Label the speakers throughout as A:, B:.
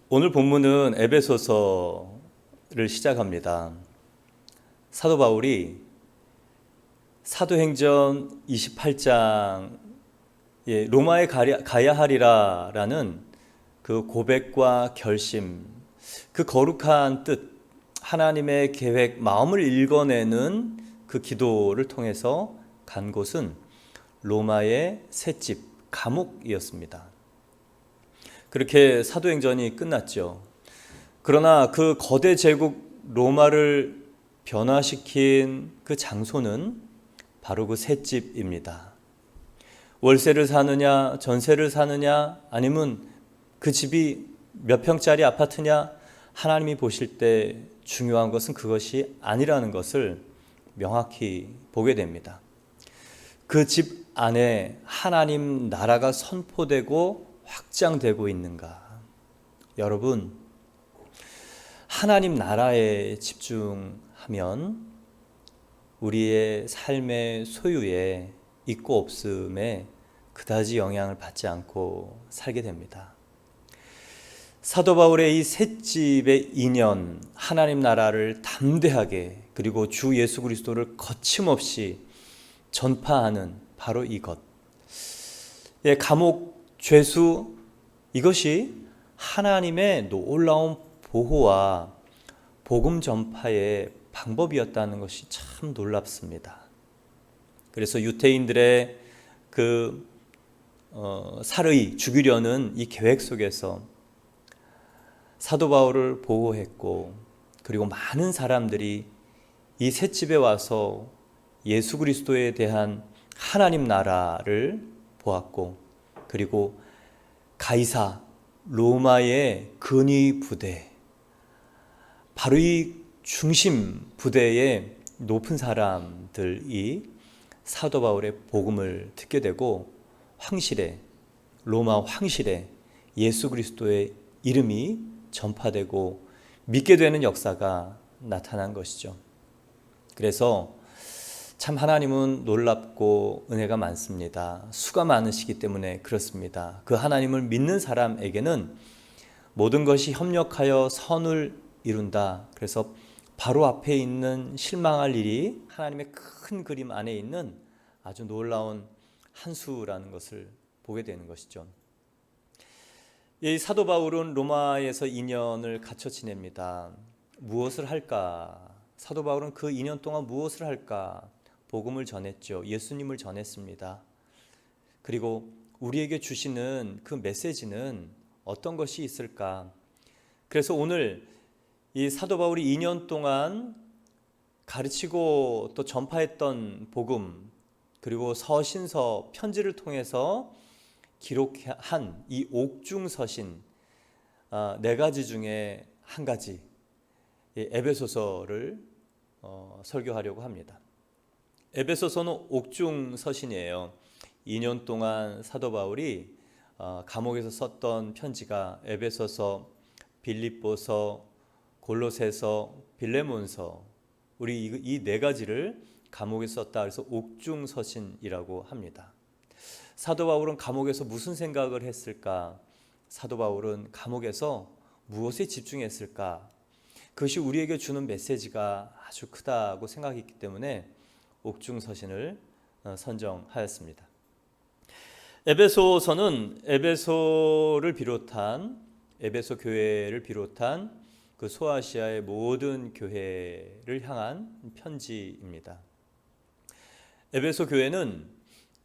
A: 오늘 본문은 에베소서를 시작합니다. 사도 바울이 사도행전 28장에 로마에 가야 하리라라는 그 고백과 결심, 그 거룩한 뜻, 하나님의 계획, 마음을 읽어내는 그 기도를 통해서 간 곳은 로마의 셋집, 감옥이었습니다. 그렇게 사도행전이 끝났죠. 그러나 그 거대 제국 로마를 변화시킨 그 장소는 바로 그 셋집입니다. 월세를 사느냐, 전세를 사느냐, 아니면 그 집이 몇 평짜리 아파트냐, 하나님이 보실 때 중요한 것은 그것이 아니라는 것을 명확히 보게 됩니다. 그 집 안에 하나님 나라가 선포되고 확장되고 있는가? 여러분, 하나님 나라에 집중하면 우리의 삶의 소유에 있고 없음에 그다지 영향을 받지 않고 살게 됩니다. 사도 바울의 이 셋집의 인연, 하나님 나라를 담대하게 그리고 주 예수 그리스도를 거침없이 전파하는 바로 이것. 감옥, 죄수, 이것이 하나님의 놀라운 보호와 복음 전파의 방법이었다는 것이 참 놀랍습니다. 그래서 유대인들의 그 살의 죽이려는 이 계획 속에서 사도 바울을 보호했고, 그리고 많은 사람들이 이 셋집에 와서 예수 그리스도에 대한 하나님 나라를 보았고, 그리고 가이사 로마의 근위 부대, 바로 이 중심 부대의 높은 사람들이 사도 바울의 복음을 듣게 되고 황실에, 로마 황실에 예수 그리스도의 이름이 전파되고 믿게 되는 역사가 나타난 것이죠. 그래서 참 하나님은 놀랍고 은혜가 많습니다. 수가 많으시기 때문에 그렇습니다. 그 하나님을 믿는 사람에게는 모든 것이 협력하여 선을 이룬다. 그래서 바로 앞에 있는 실망할 일이 하나님의 큰 그림 안에 있는 아주 놀라운 한 수라는 것을 보게 되는 것이죠. 이 사도 바울은 로마에서 2년을 갇혀 지냅니다. 무엇을 할까? 사도 바울은 그 2년 동안 무엇을 할까? 복음을 전했죠. 예수님을 전했습니다. 그리고 우리에게 주시는 그 메시지는 어떤 것이 있을까? 그래서 오늘 이 사도 바울이 2년 동안 가르치고 또 전파했던 복음, 그리고 서신서, 편지를 통해서 기록한 이 옥중서신 네 가지 중에 한 가지, 에베소서를 설교하려고 합니다. 에베소서는 옥중서신이에요. 2년 동안 사도 바울이 감옥에서 썼던 편지가 에베소서, 빌립보서, 골로새서, 빌레몬서, 우리 이 네 가지를 감옥에 썼다 그래서 옥중서신이라고 합니다. 사도 바울은 감옥에서 무슨 생각을 했을까? 사도 바울은 감옥에서 무엇에 집중했을까? 그것이 우리에게 주는 메시지가 아주 크다고 생각했기 때문에 옥중서신을 선정하였습니다. 에베소서는 에베소를 비롯한 에베소 교회를 비롯한 그 소아시아의 모든 교회를 향한 편지입니다. 에베소 교회는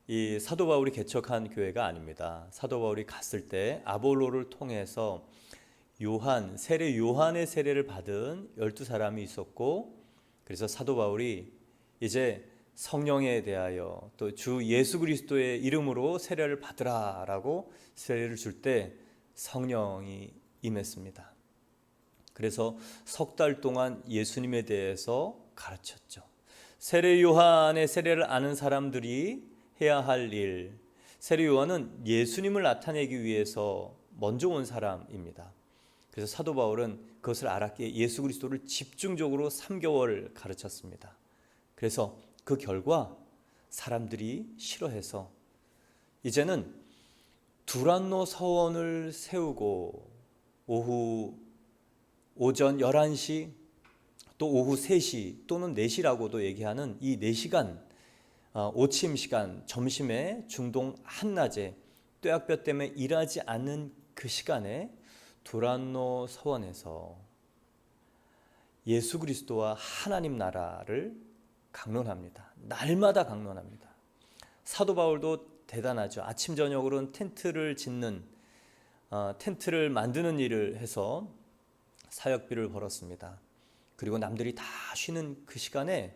A: 이 사도 바울이 개척한 교회가 아닙니다. 사도 바울이 갔을 때 아볼로를 통해서 세례 요한의 세례를 받은 12사람이 있었고, 그래서 사도 바울이 이제 성령에 대하여 또 주 예수 그리스도의 이름으로 세례를 받으라라고 세례를 줄 때 성령이 임했습니다. 그래서 석 달 동안 예수님에 대해서 가르쳤죠. 세례 요한의 세례를 아는 사람들이 해야 할 일, 세례 요한은 예수님을 나타내기 위해서 먼저 온 사람입니다. 그래서 사도 바울은 그것을 알았기에 예수 그리스도를 집중적으로 3개월 가르쳤습니다. 그래서 그 결과 사람들이 싫어해서 이제는 두란노 서원을 세우고 오전 11시 또 오후 3시 또는 4시라고도 얘기하는 이 4시간 오침 시간, 점심에 중동 한낮에 뙤약볕 때문에 일하지 않는 그 시간에 두란노 서원에서 예수 그리스도와 하나님 나라를 강론합니다. 날마다 강론합니다. 사도 바울도 대단하죠. 아침 저녁으로는 텐트를 짓는 텐트를 만드는 일을 해서 사역비를 벌었습니다. 그리고 남들이 다 쉬는 그 시간에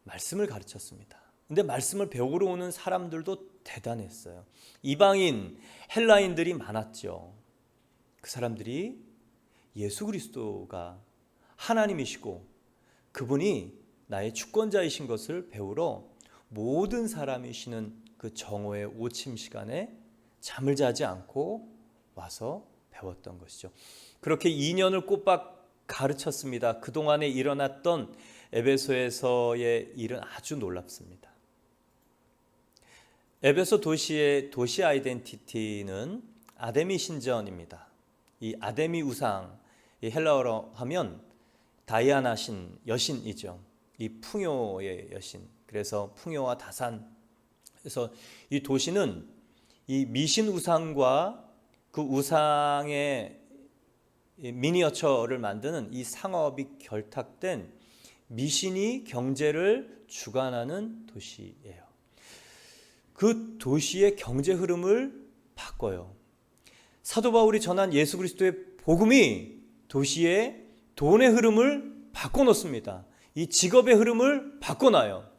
A: 말씀을 가르쳤습니다. 근데 말씀을 배우러 오는 사람들도 대단했어요. 이방인, 헬라인들이 많았죠. 그 사람들이 예수 그리스도가 하나님이시고 그분이 나의 주권자이신 것을 배우러 모든 사람이 쉬는 그 정오의 오침 시간에 잠을 자지 않고 와서 배웠던 것이죠. 그렇게 2년을 꼬박 가르쳤습니다. 그동안에 일어났던 에베소에서의 일은 아주 놀랍습니다. 에베소 도시의 도시 아이덴티티는 아데미 신전입니다. 이 아데미 우상, 이 헬라어로 하면 다이아나 신, 여신이죠. 이 풍요의 여신. 그래서 풍요와 다산. 그래서 이 도시는 이 미신 우상과 그 우상의 미니어처를 만드는 이 상업이 결탁된 미신이 경제를 주관하는 도시예요. 그 도시의 경제 흐름을 바꿔요. 사도 바울이 전한 예수 그리스도의 복음이 도시의 돈의 흐름을 바꿔놓습니다. 이 직업의 흐름을 바꿔놔요.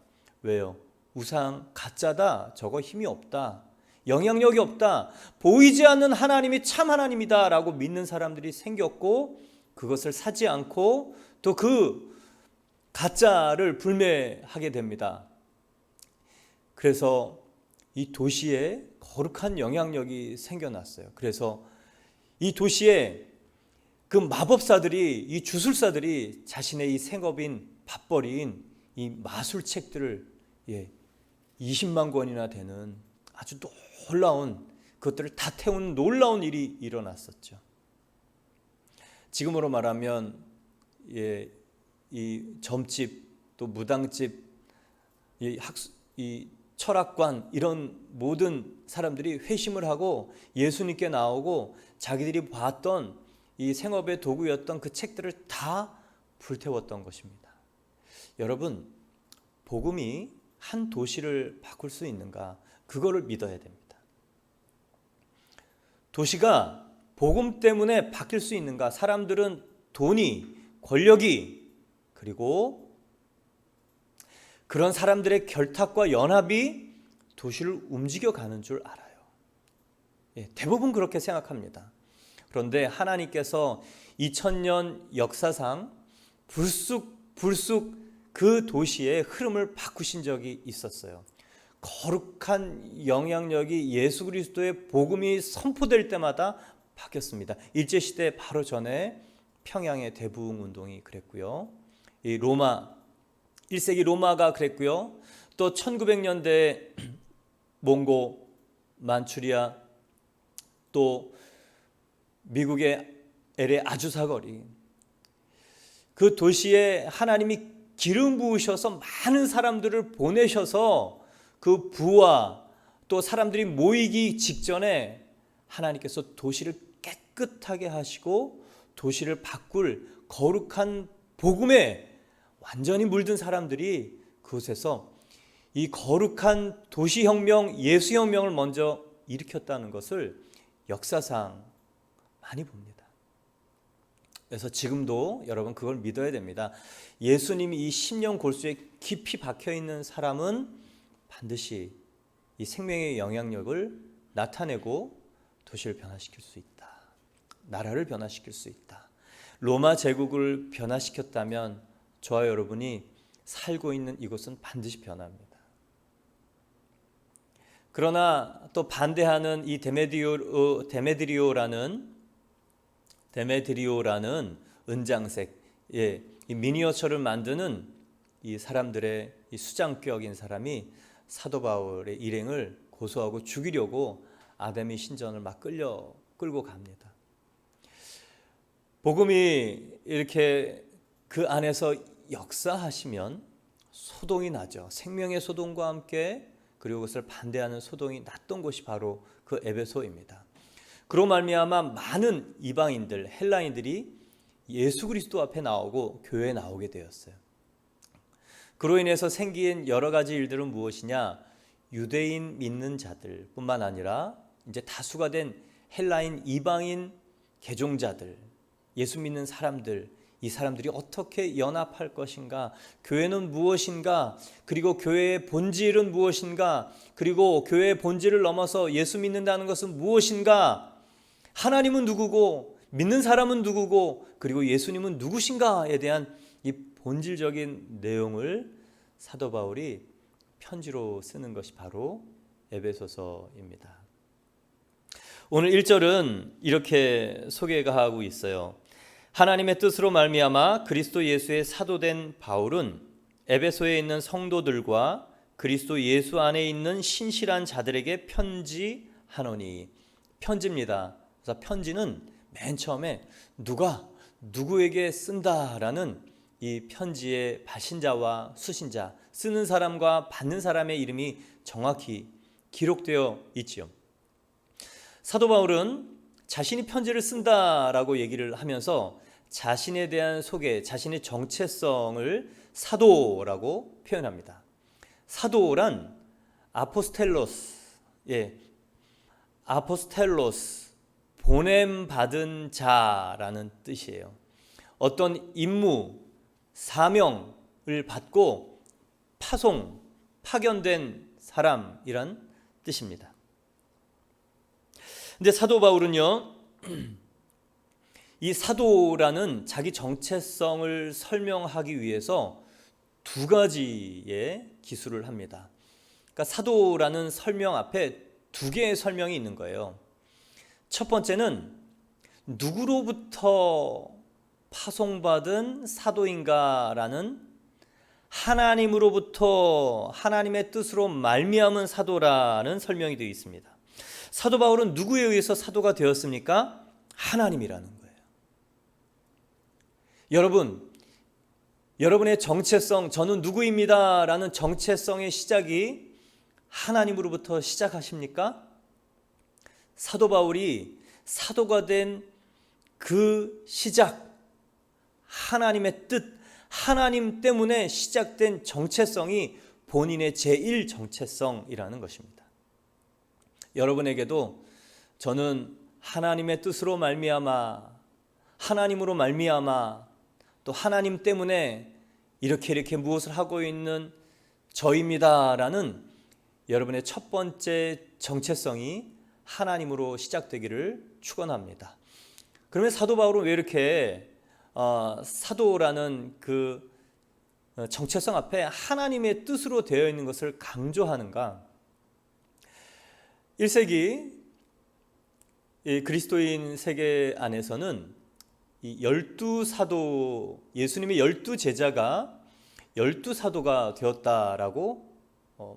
A: 왜요? 우상 가짜다. 저거 힘이 없다. 영향력이 없다. 보이지 않는 하나님이 참 하나님이다 라고 믿는 사람들이 생겼고 그것을 사지 않고 또 그 가짜를 불매하게 됩니다. 그래서 이 도시에 거룩한 영향력이 생겨났어요. 그래서 이 도시에 그 마법사들이, 이 주술사들이 자신의 이 생업인 밥벌이인 이 마술책들을 20만 권이나 되는 아주 놀라운 그것들을 다 태우는 놀라운 일이 일어났었죠. 지금으로 말하면 이 점집 또 무당집 이 철학관 이런 모든 사람들이 회심을 하고 예수님께 나오고 자기들이 봤던 이 생업의 도구였던 그 책들을 다 불태웠던 것입니다. 여러분, 복음이 한 도시를 바꿀 수 있는가? 그거를 믿어야 됩니다. 도시가 복음 때문에 바뀔 수 있는가? 사람들은 돈이, 권력이, 그리고 그런 사람들의 결탁과 연합이 도시를 움직여가는 줄 알아요. 대부분 그렇게 생각합니다. 그런데 하나님께서 2000년 역사상 불쑥 그 도시의 흐름을 바꾸신 적이 있었어요. 거룩한 영향력이 예수 그리스도의 복음이 선포될 때마다 바뀌었습니다. 일제시대 바로 전에 평양의 대부흥 운동이 그랬고요. 이 로마 1세기 로마가 그랬고요. 또 1900년대 몽고, 만추리아, 또 미국의 LA 아주사거리, 그 도시에 하나님이 기름 부으셔서 많은 사람들을 보내셔서 그 부와 또 사람들이 모이기 직전에 하나님께서 도시를 깨끗하게 하시고 도시를 바꿀 거룩한 복음에 완전히 물든 사람들이 그곳에서 이 거룩한 도시혁명, 예수혁명을 먼저 일으켰다는 것을 역사상 많이 봅니다. 그래서 지금도 여러분 그걸 믿어야 됩니다. 예수님이 이 십년 골수에 깊이 박혀있는 사람은 반드시 이 생명의 영향력을 나타내고 도시를 변화시킬 수 있다. 나라를 변화시킬 수 있다. 로마 제국을 변화시켰다면 저와 여러분이 살고 있는 이곳은 반드시 변합니다. 그러나 또 반대하는 이 데메드리오라는 은장색, 이 미니어처를 만드는 이 사람들의 이 수장격인 사람이 사도 바울의 일행을 고소하고 죽이려고 아데미 신전을 막 끌고 갑니다. 복음이 이렇게 그 안에서 역사하시면 소동이 나죠. 생명의 소동과 함께, 그리고 그것을 반대하는 소동이 났던 곳이 바로 그 에베소입니다. 그로 말미암아 많은 이방인들, 헬라인들이 예수 그리스도 앞에 나오고 교회에 나오게 되었어요. 그로 인해서 생긴 여러 가지 일들은 무엇이냐? 유대인 믿는 자들 뿐만 아니라 이제 다수가 된 헬라인 이방인 개종자들, 예수 믿는 사람들, 이 사람들이 어떻게 연합할 것인가, 교회는 무엇인가, 그리고 교회의 본질은 무엇인가, 그리고 교회의 본질을 넘어서 예수 믿는다는 것은 무엇인가, 하나님은 누구고 믿는 사람은 누구고 그리고 예수님은 누구신가에 대한 이 본질적인 내용을 사도 바울이 편지로 쓰는 것이 바로 에베소서입니다. 오늘 1절은 이렇게 소개가 하고 있어요. 하나님의 뜻으로 말미암아 그리스도 예수의 사도된 바울은 에베소에 있는 성도들과 그리스도 예수 안에 있는 신실한 자들에게 편지하노니. 편지입니다. 그래서 편지는 맨 처음에 누가 누구에게 쓴다라는 이 편지의 발신자와 수신자, 쓰는 사람과 받는 사람의 이름이 정확히 기록되어 있지요. 사도 바울은 자신이 편지를 쓴다라고 얘기를 하면서 자신에 대한 소개, 자신의 정체성을 사도라고 표현합니다. 사도란 아포스텔로스, 아포스텔로스, 보냄받은 자라는 뜻이에요. 어떤 임무, 사명을 받고 파견된 사람이란 뜻입니다. 근데 사도 바울은요, 이 사도라는 자기 정체성을 설명하기 위해서 두 가지의 기술을 합니다. 그러니까 사도라는 설명 앞에 두 개의 설명이 있는 거예요. 첫 번째는 누구로부터 파송받은 사도인가라는 하나님으로부터 하나님의 뜻으로 말미암은 사도라는 설명이 되어 있습니다. 사도 바울은 누구에 의해서 사도가 되었습니까? 하나님이라는 거예요. 여러분의 정체성, 저는 누구입니다 라는 정체성의 시작이 하나님으로부터 시작하십니까? 사도 바울이 사도가 된 그 시작, 하나님의 뜻, 하나님 때문에 시작된 정체성이 본인의 제1 정체성이라는 것입니다. 여러분에게도 저는 하나님의 뜻으로 말미암아, 하나님으로 말미암아, 또 하나님 때문에 이렇게 무엇을 하고 있는 저입니다라는 여러분의 첫 번째 정체성이 하나님으로 시작되기를 축원합니다. 그러면 사도 바울은 왜 이렇게 사도라는 그 정체성 앞에 하나님의 뜻으로 되어 있는 것을 강조하는가? 1세기 그리스도인 세계 안에서는 이 12사도, 예수님의 12제자가 12사도가 되었다라고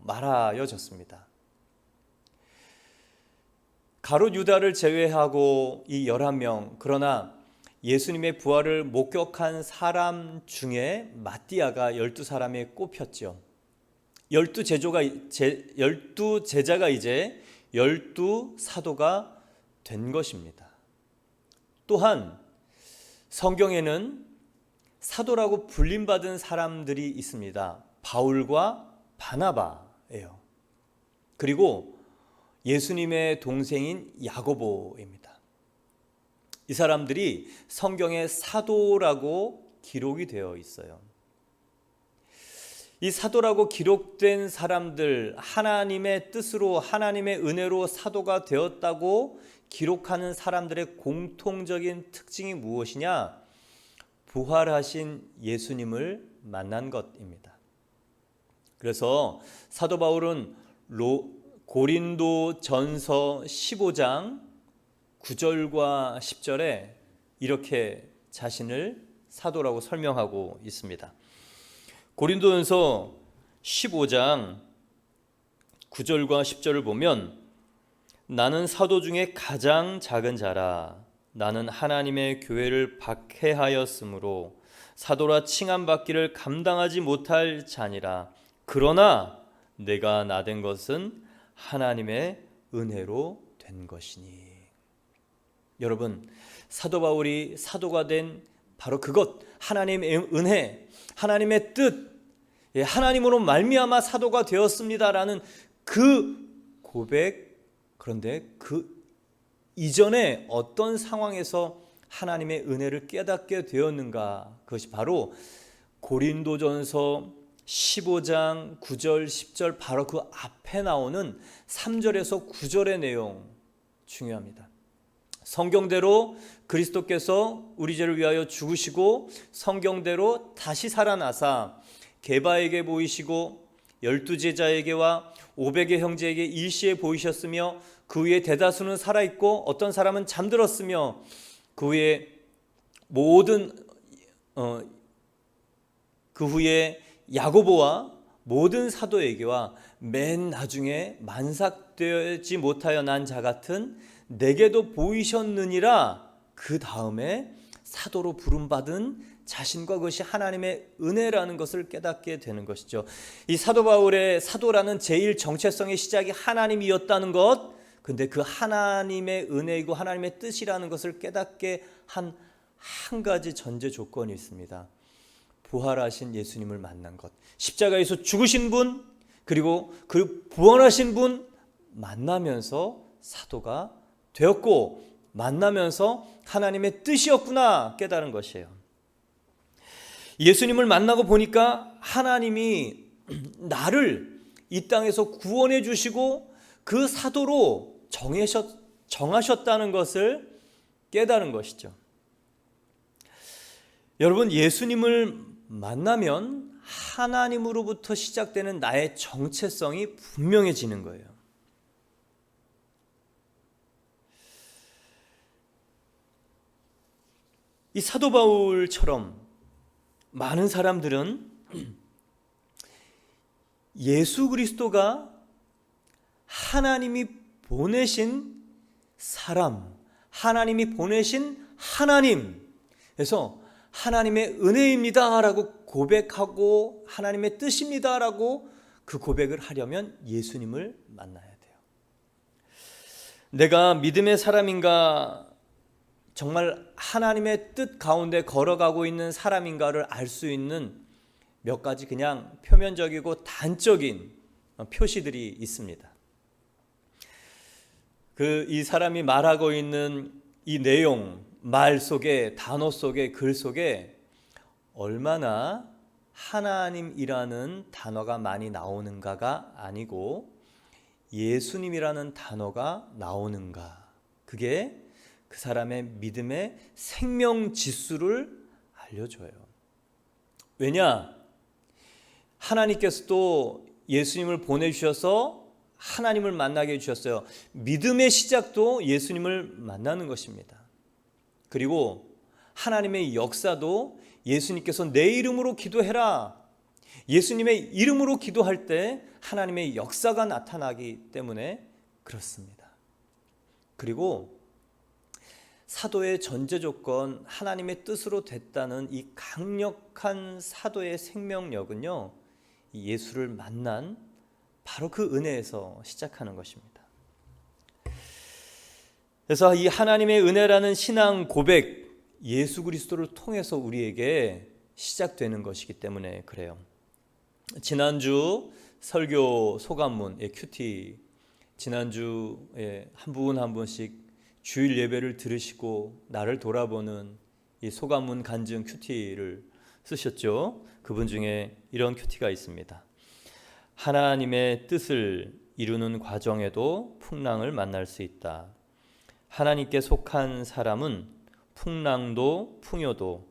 A: 말하여졌습니다. 가룟 유다를 제외하고 이 11명, 그러나 예수님의 부활을 목격한 사람 중에 마띠아가 12사람에 꼽혔죠. 12제자가 이제 12사도가 된 것입니다. 또한 성경에는 사도라고 불림받은 사람들이 있습니다. 바울과 바나바예요. 그리고 예수님의 동생인 야고보입니다. 이 사람들이 성경에 사도라고 기록이 되어 있어요. 이 사도라고 기록된 사람들, 하나님의 뜻으로, 하나님의 은혜로 사도가 되었다고 기록하는 사람들의 공통적인 특징이 무엇이냐? 부활하신 예수님을 만난 것입니다. 그래서 사도 바울은 고린도전서 15장 9절과 10절에 이렇게 자신을 사도라고 설명하고 있습니다. 고린도전서 15장 9절과 10절을 보면 나는 사도 중에 가장 작은 자라. 나는 하나님의 교회를 박해하였으므로 사도라 칭함받기를 감당하지 못할 자니라. 그러나 내가 나된 것은 하나님의 은혜로 된 것이니. 여러분, 사도 바울이 사도가 된 바로 그것, 하나님의 은혜, 하나님의 뜻, 하나님으로 말미암아 사도가 되었습니다라는 그 고백, 그런데 그 이전에 어떤 상황에서 하나님의 은혜를 깨닫게 되었는가? 그것이 바로 고린도전서 15장 9절 10절 바로 그 앞에 나오는 3절에서 9절의 내용 중요합니다. 성경대로 그리스도께서 우리 죄를 위하여 죽으시고 성경대로 다시 살아나사 게바에게 보이시고 12제자에게와 500의 형제에게 일시에 보이셨으며 그 후에 대다수는 살아있고 어떤 사람은 잠들었으며 그 후에 야고보와 모든 사도에게와 맨 나중에 만삭되지 못하여 난 자 같은 내게도 보이셨느니라. 그 다음에 사도로 부름받은 자신과 그것이 하나님의 은혜라는 것을 깨닫게 되는 것이죠. 이 사도 바울의 사도라는 제일 정체성의 시작이 하나님이었다는 것, 근데 그 하나님의 은혜이고 하나님의 뜻이라는 것을 깨닫게 한 가지 전제 조건이 있습니다. 부활하신 예수님을 만난 것, 십자가에서 죽으신 분, 그리고 그 부활하신 분 만나면서 사도가 되었고 만나면서 하나님의 뜻이었구나 깨달은 것이에요. 예수님을 만나고 보니까 하나님이 나를 이 땅에서 구원해 주시고 그 사도로 정하셨다는 것을 깨달은 것이죠. 여러분, 예수님을 만나면 하나님으로부터 시작되는 나의 정체성이 분명해지는 거예요. 이 사도 바울처럼 많은 사람들은 예수 그리스도가 하나님이 보내신 사람, 하나님이 보내신 하나님에서 하나님의 은혜입니다 라고 고백하고 하나님의 뜻입니다 라고 그 고백을 하려면 예수님을 만나야 돼요. 내가 믿음의 사람인가, 정말 하나님의 뜻 가운데 걸어가고 있는 사람인가를 알 수 있는 몇 가지 그냥 표면적이고 단적인 표시들이 있습니다. 이 사람이 말하고 있는 이 내용, 말 속에, 단어 속에, 글 속에 얼마나 하나님이라는 단어가 많이 나오는가가 아니고 예수님이라는 단어가 나오는가, 그게 그 사람의 믿음의 생명 지수를 알려줘요. 왜냐? 하나님께서도 예수님을 보내주셔서 하나님을 만나게 해주셨어요. 믿음의 시작도 예수님을 만나는 것입니다. 그리고 하나님의 역사도 예수님께서 내 이름으로 기도해라, 예수님의 이름으로 기도할 때 하나님의 역사가 나타나기 때문에 그렇습니다. 그리고 사도의 전제 조건, 하나님의 뜻으로 됐다는 이 강력한 사도의 생명력은요, 예수를 만난 바로 그 은혜에서 시작하는 것입니다. 그래서 이 하나님의 은혜라는 신앙 고백, 예수 그리스도를 통해서 우리에게 시작되는 것이기 때문에 그래요. 지난주 설교 소감문, 큐티, 지난주에 한 분 한 분씩 주일 예배를 들으시고 나를 돌아보는 이 소감문 간증 큐티를 쓰셨죠. 그분 중에 이런 큐티가 있습니다. 하나님의 뜻을 이루는 과정에도 풍랑을 만날 수 있다. 하나님께 속한 사람은 풍랑도 풍요도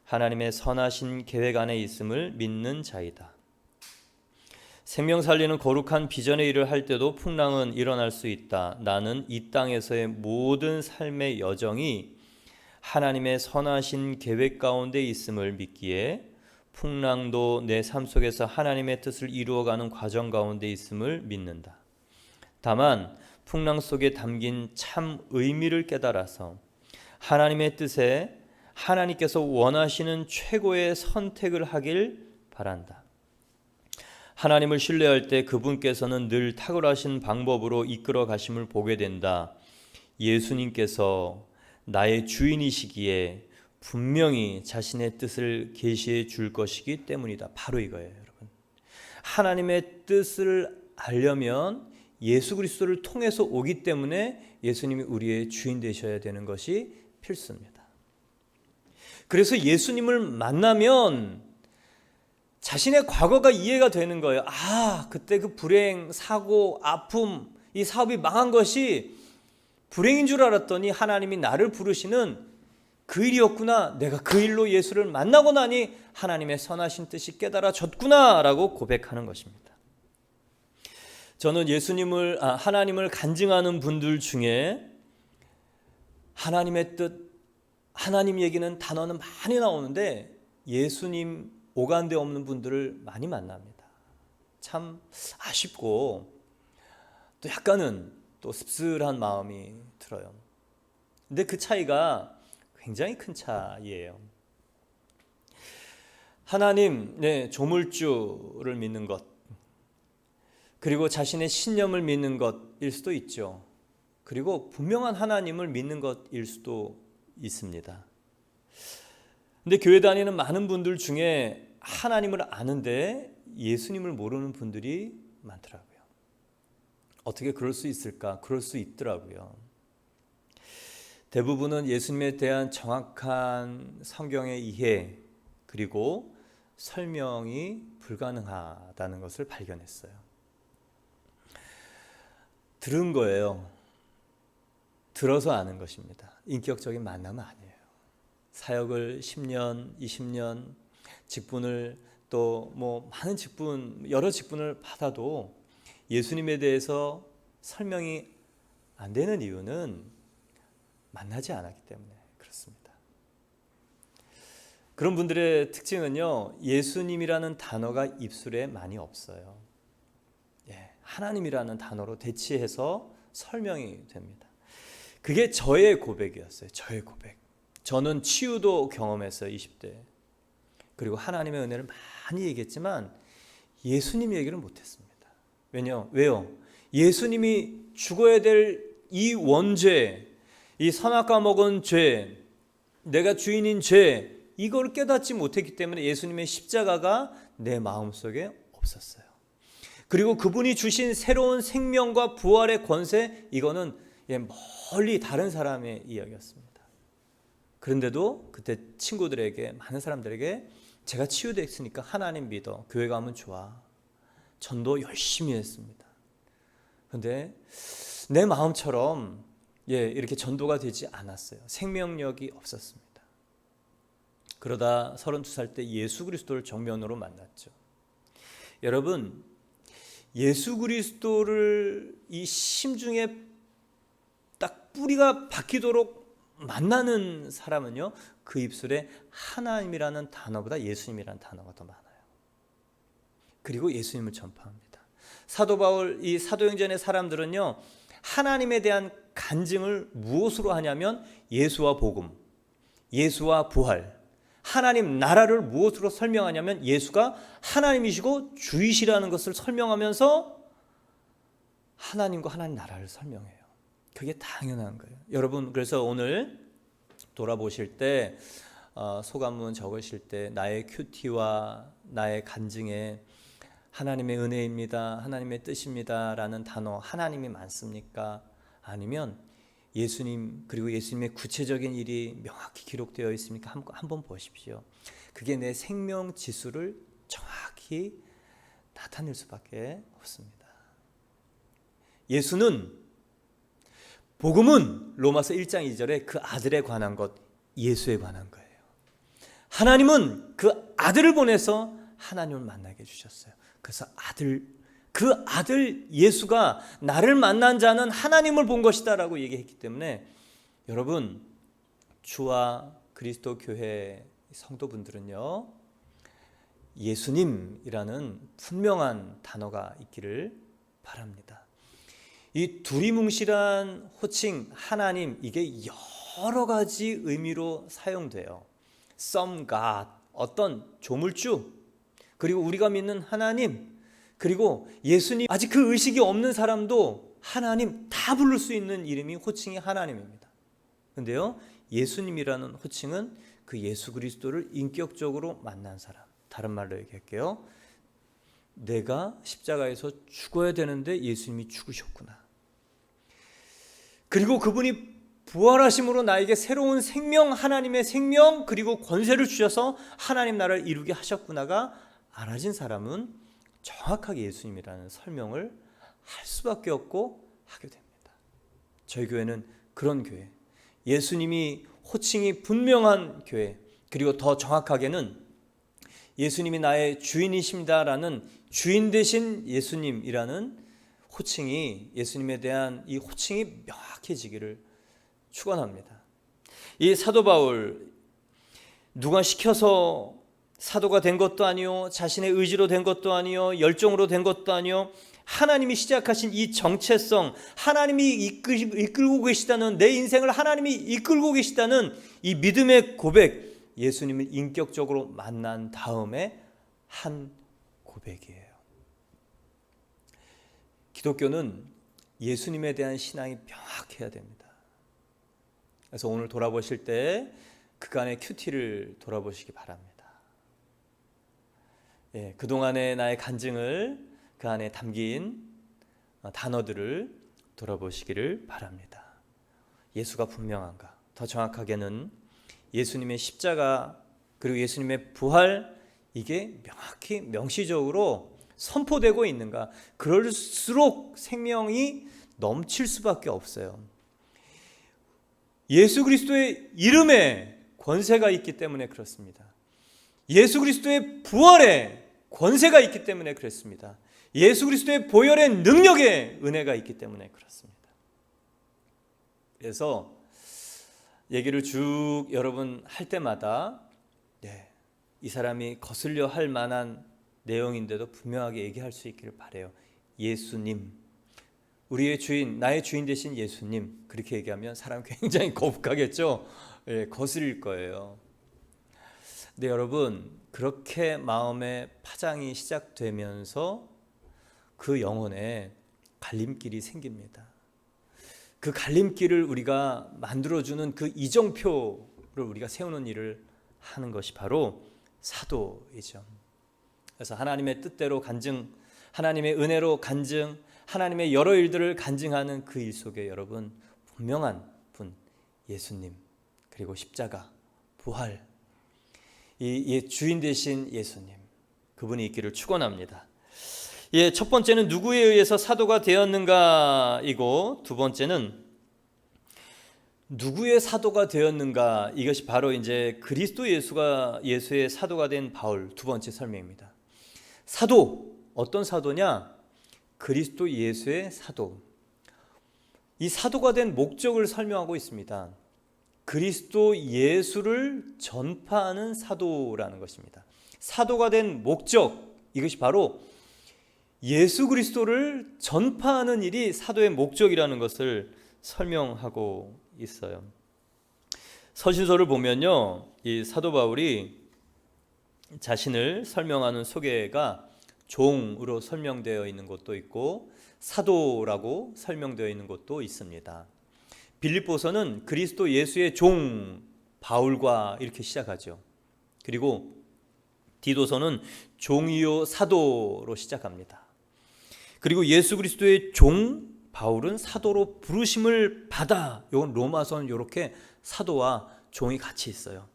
A: 하나님의 선하신 계획 안에 있음을 믿는 자이다. 생명 살리는 거룩한 비전의 일을 할 때도 풍랑은 일어날 수 있다. 나는 이 땅에서의 모든 삶의 여정이 하나님의 선하신 계획 가운데 있음을 믿기에 풍랑도 내 삶 속에서 하나님의 뜻을 이루어가는 과정 가운데 있음을 믿는다. 다만 풍랑 속에 담긴 참 의미를 깨달아서 하나님의 뜻에 하나님께서 원하시는 최고의 선택을 하길 바란다. 하나님을 신뢰할 때 그분께서는 늘 탁월하신 방법으로 이끌어 가심을 보게 된다. 예수님께서 나의 주인이시기에 분명히 자신의 뜻을 계시해 줄 것이기 때문이다. 바로 이거예요, 여러분. 하나님의 뜻을 알려면 예수 그리스도를 통해서 오기 때문에 예수님이 우리의 주인 되셔야 되는 것이 필수입니다. 그래서 예수님을 만나면 자신의 과거가 이해가 되는 거예요. 아, 그때 그 불행, 사고, 아픔, 이 사업이 망한 것이 불행인 줄 알았더니 하나님이 나를 부르시는 그 일이었구나. 내가 그 일로 예수를 만나고 나니 하나님의 선하신 뜻이 깨달아졌구나 라고 고백하는 것입니다. 저는 하나님을 간증하는 분들 중에 하나님의 뜻, 하나님 얘기는 단어는 많이 나오는데 예수님 오간데 없는 분들을 많이 만납니다. 참 아쉽고 또 약간은 또 씁쓸한 마음이 들어요. 근데 그 차이가 굉장히 큰 차이예요. 하나님, 조물주를 믿는 것, 그리고 자신의 신념을 믿는 것일 수도 있죠. 그리고 분명한 하나님을 믿는 것일 수도 있습니다. 근데 교회 다니는 많은 분들 중에 하나님을 아는데 예수님을 모르는 분들이 많더라고요. 어떻게 그럴 수 있을까? 그럴 수 있더라고요. 대부분은 예수님에 대한 정확한 성경의 이해 그리고 설명이 불가능하다는 것을 발견했어요. 들은 거예요. 들어서 아는 것입니다. 인격적인 만남은 아니에요. 사역을 10년, 20년, 직분을 또 많은 직분, 여러 직분을 받아도 예수님에 대해서 설명이 안 되는 이유는 만나지 않았기 때문에 그렇습니다. 그런 분들의 특징은요, 예수님이라는 단어가 입술에 많이 없어요. 하나님이라는 단어로 대치해서 설명이 됩니다. 그게 저의 고백이었어요. 저의 고백. 저는 치유도 경험했어요. 20대. 그리고 하나님의 은혜를 많이 얘기했지만 예수님 얘기를 못했습니다. 왜요? 예수님이 죽어야 될 이 원죄, 이 선악과 먹은 죄, 내가 주인인 죄, 이걸 깨닫지 못했기 때문에 예수님의 십자가가 내 마음속에 없었어요. 그리고 그분이 주신 새로운 생명과 부활의 권세, 이거는 멀리 다른 사람의 이야기였습니다. 그런데도 그때 친구들에게, 많은 사람들에게 제가 치유됐으니까 하나님 믿어, 교회 가면 좋아, 전도 열심히 했습니다. 그런데 내 마음처럼 이렇게 전도가 되지 않았어요. 생명력이 없었습니다. 그러다 32살 때 예수 그리스도를 정면으로 만났죠. 여러분, 예수 그리스도를 이 심중에 딱 뿌리가 박히도록 만나는 사람은요, 그 입술에 하나님이라는 단어보다 예수님이라는 단어가 더 많아요. 그리고 예수님을 전파합니다. 사도 바울, 이 사도행전의 사람들은요, 하나님에 대한 간증을 무엇으로 하냐면 예수와 복음, 예수와 부활, 하나님 나라를 무엇으로 설명하냐면 예수가 하나님이시고 주이시라는 것을 설명하면서 하나님과 하나님 나라를 설명해요. 그게 당연한 거예요. 여러분, 그래서 오늘 돌아보실 때 소감문 적으실 때 나의 큐티와 나의 간증에 하나님의 은혜입니다, 하나님의 뜻입니다 라는 단어 하나님이 많습니까? 아니면 예수님, 그리고 예수님의 구체적인 일이 명확히 기록되어 있습니까? 한번 보십시오. 그게 내 생명 지수를 정확히 나타낼 수밖에 없습니다. 복음은 로마서 1장 2절에 그 아들에 관한 것, 예수에 관한 거예요. 하나님은 그 아들을 보내서 하나님을 만나게 해주셨어요. 그래서 그 아들 예수가 나를 만난 자는 하나님을 본 것이다 라고 얘기했기 때문에 여러분, 주와 그리스도 교회 성도분들은요, 예수님이라는 분명한 단어가 있기를 바랍니다. 이 두리뭉실한 호칭 하나님, 이게 여러 가지 의미로 사용돼요. Some God, 어떤 조물주, 그리고 우리가 믿는 하나님, 그리고 예수님, 아직 그 의식이 없는 사람도 하나님 다 부를 수 있는 이름이 호칭이 하나님입니다. 근데요, 예수님이라는 호칭은 그 예수 그리스도를 인격적으로 만난 사람. 다른 말로 얘기할게요. 내가 십자가에서 죽어야 되는데 예수님이 죽으셨구나. 그리고 그분이 부활하심으로 나에게 새로운 생명, 하나님의 생명, 그리고 권세를 주셔서 하나님 나라를 이루게 하셨구나가 알아진 사람은 정확하게 예수님이라는 설명을 할 수밖에 없고 하게 됩니다. 저희 교회는 그런 교회, 예수님이 호칭이 분명한 교회, 그리고 더 정확하게는 예수님이 나의 주인이십니다라는 주인 되신 예수님이라는 호칭이, 예수님에 대한 이 호칭이 명확해지기를 축원합니다. 이 사도 바울, 누가 시켜서 사도가 된 것도 아니요, 자신의 의지로 된 것도 아니요, 열정으로 된 것도 아니요, 하나님이 시작하신 이 정체성, 하나님이 이끌고 계시다는, 내 인생을 하나님이 이끌고 계시다는 이 믿음의 고백, 예수님을 인격적으로 만난 다음에 한 고백이에요. 기독교는 예수님에 대한 신앙이 명확해야 됩니다. 그래서 오늘 돌아보실 때 그간의 큐티를 돌아보시기 바랍니다. 그동안의 나의 간증을, 그 안에 담긴 단어들을 돌아보시기를 바랍니다. 예수가 분명한가? 더 정확하게는 예수님의 십자가, 그리고 예수님의 부활, 이게 명확히 명시적으로 선포되고 있는가? 그럴수록 생명이 넘칠 수밖에 없어요. 예수 그리스도의 이름에 권세가 있기 때문에 그렇습니다. 예수 그리스도의 부활에 권세가 있기 때문에 그렇습니다. 예수 그리스도의 보혈의 능력에 은혜가 있기 때문에 그렇습니다. 그래서 얘기를 쭉 여러분 할 때마다 이 사람이 거슬려 할 만한 내용인데도 분명하게 얘기할 수 있기를 바라요. 예수님, 우리의 주인, 나의 주인 되신 예수님, 그렇게 얘기하면 사람 굉장히 거북하겠죠. 거슬릴 거예요. 근데 여러분, 그렇게 마음의 파장이 시작되면서 그 영혼에 갈림길이 생깁니다. 그 갈림길을 우리가 만들어주는 그 이정표를 우리가 세우는 일을 하는 것이 바로 사도이죠. 그래서 하나님의 뜻대로 간증, 하나님의 은혜로 간증, 하나님의 여러 일들을 간증하는 그 일 속에 여러분, 분명한 분, 예수님, 그리고 십자가, 부활, 이 주인 되신 예수님, 그분이 있기를 축원합니다. 첫 번째는 누구에 의해서 사도가 되었는가 이고, 두 번째는 누구의 사도가 되었는가, 이것이 바로 이제 그리스도 예수의 사도가 된 바울 두 번째 설명입니다. 사도, 어떤 사도냐? 그리스도 예수의 사도. 이 사도가 된 목적을 설명하고 있습니다. 그리스도 예수를 전파하는 사도라는 것입니다. 사도가 된 목적, 이것이 바로 예수 그리스도를 전파하는 일이 사도의 목적이라는 것을 설명하고 있어요. 서신서를 보면요, 이 사도 바울이 자신을 설명하는 소개가 종으로 설명되어 있는 곳도 있고 사도라고 설명되어 있는 곳도 있습니다. 빌립보서는 그리스도 예수의 종 바울과 이렇게 시작하죠. 그리고 디도서는 종이요 사도로 시작합니다. 그리고 예수 그리스도의 종 바울은 사도로 부르심을 받아, 이건 로마서는 이렇게 사도와 종이 같이 있어요.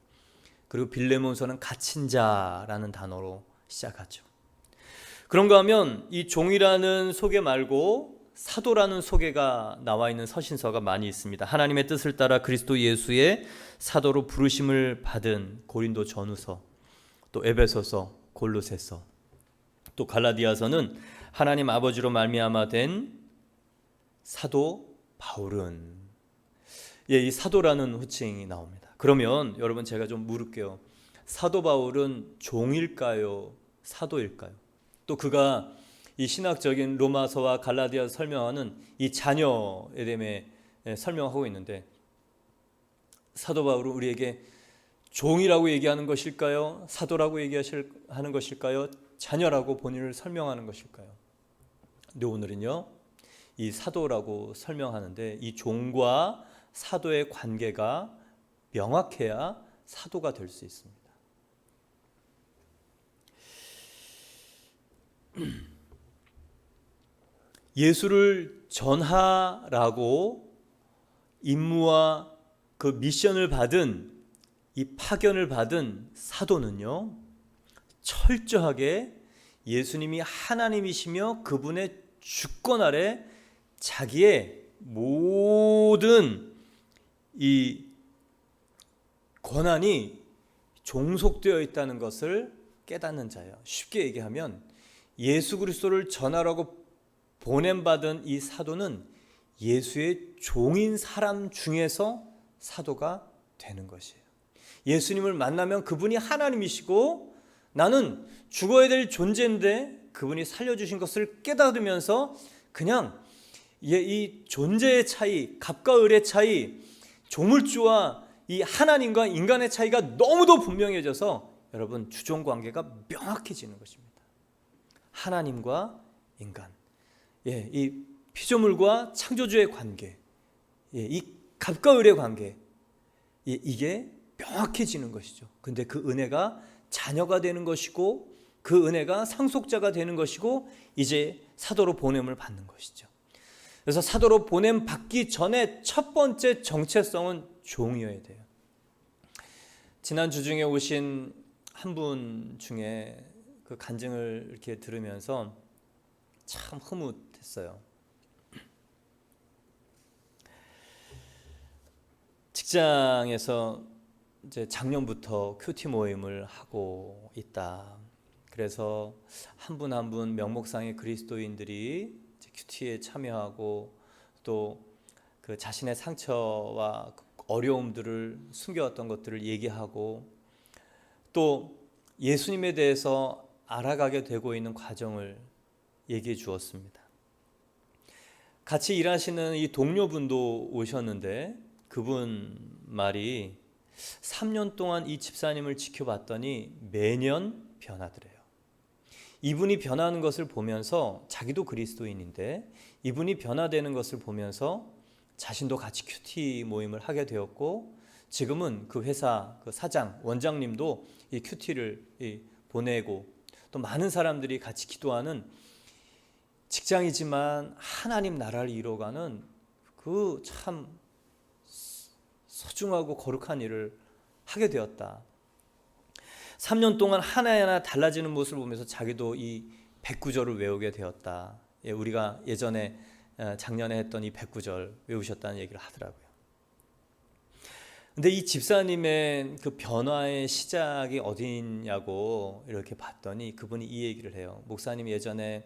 A: 그리고 빌레몬서는 갇힌 자라는 단어로 시작하죠. 그런가 하면 이 종이라는 소개 말고 사도라는 소개가 나와 있는 서신서가 많이 있습니다. 하나님의 뜻을 따라 그리스도 예수의 사도로 부르심을 받은 고린도 전후서, 또 에베소서, 골로새서, 또 갈라디아서는 하나님 아버지로 말미암아 된 사도 바울은, 이 사도라는 호칭이 나옵니다. 그러면 여러분 제가 좀 물을게요. 사도 바울은 종일까요? 사도일까요? 또 그가 이 신학적인 로마서와 갈라디아서 설명하는 이 자녀에 대해 설명하고 있는데, 사도 바울은 우리에게 종이라고 얘기하는 것일까요? 사도라고 얘기하는 것일까요? 자녀라고 본인을 설명하는 것일까요? 근데 오늘은요, 이 사도라고 설명하는데 이 종과 사도의 관계가 명확해야 사도가 될 수 있습니다. 예수를 전하라고 임무와 그 미션을 받은, 이 파견을 받은 사도는요, 철저하게 예수님이 하나님이시며 그분의 주권 아래 자기의 모든 이 권한이 종속되어 있다는 것을 깨닫는 자예요. 쉽게 얘기하면 예수 그리스도를 전하라고 보냄받은 이 사도는 예수의 종인 사람 중에서 사도가 되는 것이에요. 예수님을 만나면 그분이 하나님이시고 나는 죽어야 될 존재인데 그분이 살려주신 것을 깨달으면서 그냥 이 존재의 차이, 갑과 을의 차이, 조물주와 이 하나님과 인간의 차이가 너무도 분명해져서 여러분 주종 관계가 명확해지는 것입니다. 하나님과 인간, 이 피조물과 창조주의 관계, 이 갑과 을의 관계, 이게 명확해지는 것이죠. 근데 그 은혜가 자녀가 되는 것이고 그 은혜가 상속자가 되는 것이고 이제 사도로 보냄을 받는 것이죠. 그래서 사도로 보냄 받기 전에 첫 번째 정체성은 종이어야 돼요. 지난주 중에 오신 한 분 중에 그 간증을 이렇게 들으면서 참 흐뭇했어요. 직장에서 이제 작년부터 큐티 모임을 하고 있다. 그래서 한 분 한 분 명목상의 그리스도인들이 큐티에 참여하고 또 그 자신의 상처와 어려움들을 숨겨왔던 것들을 얘기하고 또 예수님에 대해서 알아가게 되고 있는 과정을 얘기해 주었습니다. 같이 일하시는 이 동료분도 오셨는데 그분 말이 3년 동안 이 집사님을 지켜봤더니 매년 변하더래요. 이분이 변하는 것을 보면서 자기도 그리스도인인데 이분이 변화되는 것을 보면서 자신도 같이 큐티 모임을 하게 되었고 지금은 그 회사 그 사장, 원장님도 이 큐티를 보내고 또 많은 사람들이 같이 기도하는 직장이지만 하나님 나라를 이뤄가는 그 참 소중하고 거룩한 일을 하게 되었다. 3년 동안 하나하나 달라지는 모습을 보면서 자기도 이 109절을 외우게 되었다. 우리가 예전에 작년에 했던 이 109절 외우셨다는 얘기를 하더라고요. 근데 이 집사님의 그 변화의 시작이 어디냐고 이렇게 봤더니 그분이 이 얘기를 해요. 목사님 예전에